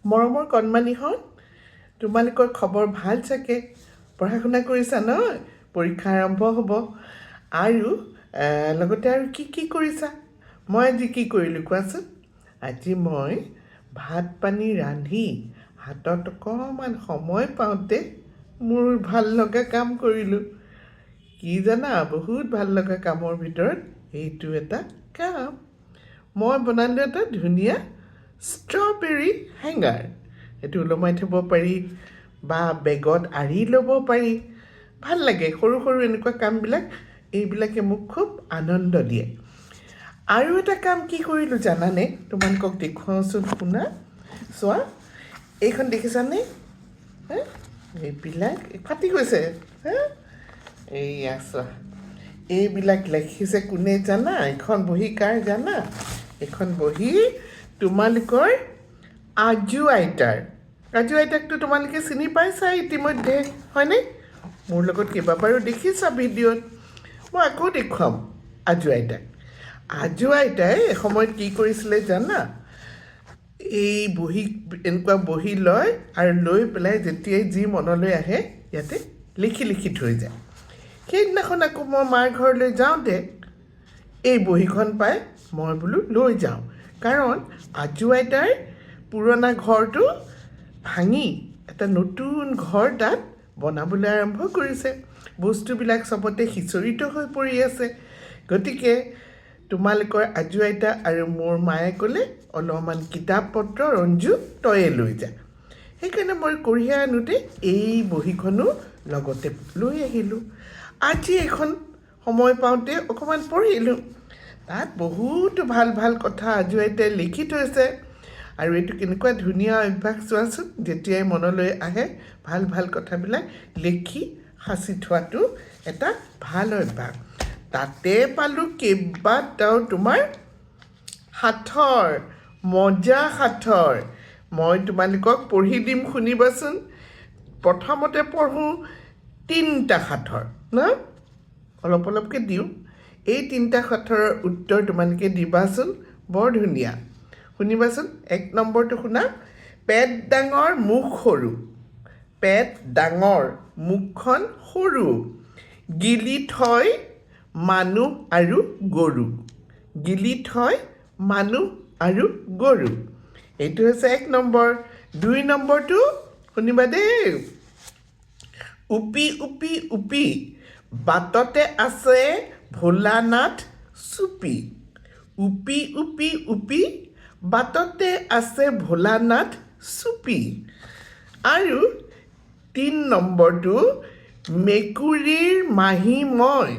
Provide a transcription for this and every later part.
মৰমৰ কণমানিহঁত, তোমালোকৰ খবৰ ভাল চাগে? পঢ়া শুনা কৰিছা নহয়? পৰীক্ষা আৰম্ভ হ'ব আৰু লগতে আৰু কি কৰিছা? মই আজি কি কৰিলোঁ কোৱাচোন? আজি মই ভাত পানী ৰান্ধি হাতত অকণমান সময় পাওঁতে মোৰ ভাল লগা কাম কৰিলোঁ। কি জানা, বহুত ভাল লগা কামৰ ভিতৰত এইটো এটা কাম। মই বনালোঁ এটা ধুনীয়া ষ্ট্ৰবেৰী হেংগাৰ। এইটো ওলমাই থ'ব পাৰি বা বেগত আঁৰি ল'ব পাৰি। ভাল লাগে সৰু সৰু এনেকুৱা কামবিলাক, এইবিলাকে মোক খুব আনন্দ দিয়ে। আৰু এটা কাম কি কৰিলোঁ জানানে? তোমালোকক দেখুৱাওঁচোন, শুনা, চোৱা, এইখন দেখিছানে? এইবিলাক ফাটি গৈছে। এইয়া চোৱা, এইবিলাক লিখিছে কোনে জানা? এইখন বহী কাৰ জানা? এইখন বহী তোমালোকৰ আজু আইতাৰ। আজু আইতাকটো তোমালোকে চিনি পাইছা ইতিমধ্যে, হয়নে? মোৰ লগত কেইবাবাৰো দেখিছা ভিডিঅ'ত। মই আকৌ দেখুৱাম আজু আইতাক। আজু আইতাই এসময়ত কি কৰিছিলে জানা? এই বহী, এনেকুৱা বহী লয় আৰু লৈ পেলাই যেতিয়াই যি মনলৈ আহে ইয়াতে লিখি থৈ যায়। সেইদিনাখন আকৌ মই মাৰ ঘৰলৈ যাওঁতে এই বহীখন পাই মই বোলো লৈ যাওঁ, কাৰণ আজু আইতাৰ পুৰণা ঘৰটো ভাঙি এটা নতুন ঘৰ তাত বনাবলৈ আৰম্ভ কৰিছে। বস্তুবিলাক চবতে সিঁচৰিত হৈ পৰি আছে। গতিকে তোমালোকৰ আজু আইতা আৰু মোৰ মায়ে ক'লে, অলপমান কিতাপ পত্ৰ ৰঞ্জু তয়ে লৈ যা। সেইকাৰণে মই কঢ়িয়াই আনোতে এই বহীখনো লগতে লৈ আহিলোঁ। আজি এখন সময় পাওঁতে অকণমান পঢ়িলোঁ। তাত বহুতো ভাল ভাল কথা আজু আইতাই লিখি থৈছে। আৰু এইটো কেনেকুৱা ধুনীয়া অভ্যাস চোৱাচোন, যেতিয়াই মনলৈ আহে ভাল ভাল কথাবিলাক লিখি সাঁচি থোৱাটো এটা ভাল অভ্যাস। তাতে পালোঁ কেইবাটাও তোমাৰ সাঁথৰ, মজা সাঁথৰ। মই তোমালোকক পঢ়ি দিম, শুনিবাচোন। প্ৰথমতে পঢ়োঁ 3টা সাঁথৰ ন, অলপকৈ দিওঁ। এই 3টা সাঁথৰৰ উত্তৰ তোমালোকে দিবাচোন, বৰ ধুনীয়া। শুনিবাচোন। 1 নম্বৰটো শুনা। পেট ডাঙৰ মুখ সৰু। পেট ডাঙৰ মুখখন সৰু, গিলি থয় মানুহ আৰু গৰু। গিলি থয় মানুহ আৰু গৰু। এইটো হৈছে 1 নম্বৰ। 2 নম্বৰটো শুনিবা দেই। উপি উপি উপি বাটতে আছে ভোলানাথ চুপি। উপি উপি উপি বাটতে আছে ভোলানাথ চুপি। আৰু 3 নম্বৰটো, মেকুৰীৰ মাহী মই,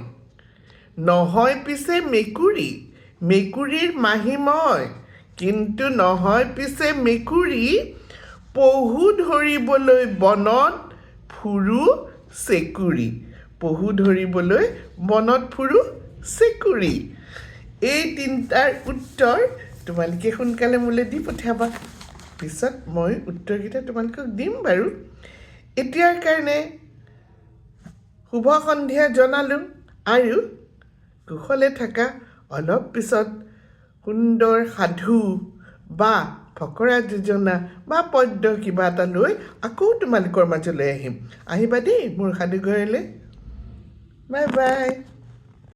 নহয় পিছে মেকুৰী। মেকুৰীৰ মাহী মই, কিন্তু নহয় পিছে মেকুৰী। পহু ধৰিবলৈ বনত ফুৰো চেকুৰী। পহু ধৰিবলৈ বনত ফুৰো চেকুৰী। এই 3টাৰ উত্তৰ তোমালোকে সোনকালে মোলৈ দি পঠিয়াবা। পিছত মই উত্তৰকেইটা তোমালোকক দিম বাৰু। এতিয়াৰ কাৰণে শুভ সন্ধিয়া জনালোঁ আৰু কুশলে থাকা। অলপ পিছত সুন্দৰ সাধু বা ফকৰা যোজনা বা পদ্য কিবা এটা লৈ আকৌ তোমালোকৰ মাজলৈ আহিম। আহিবা দেই মোৰ সাধুঘৰলৈ। Bye bye.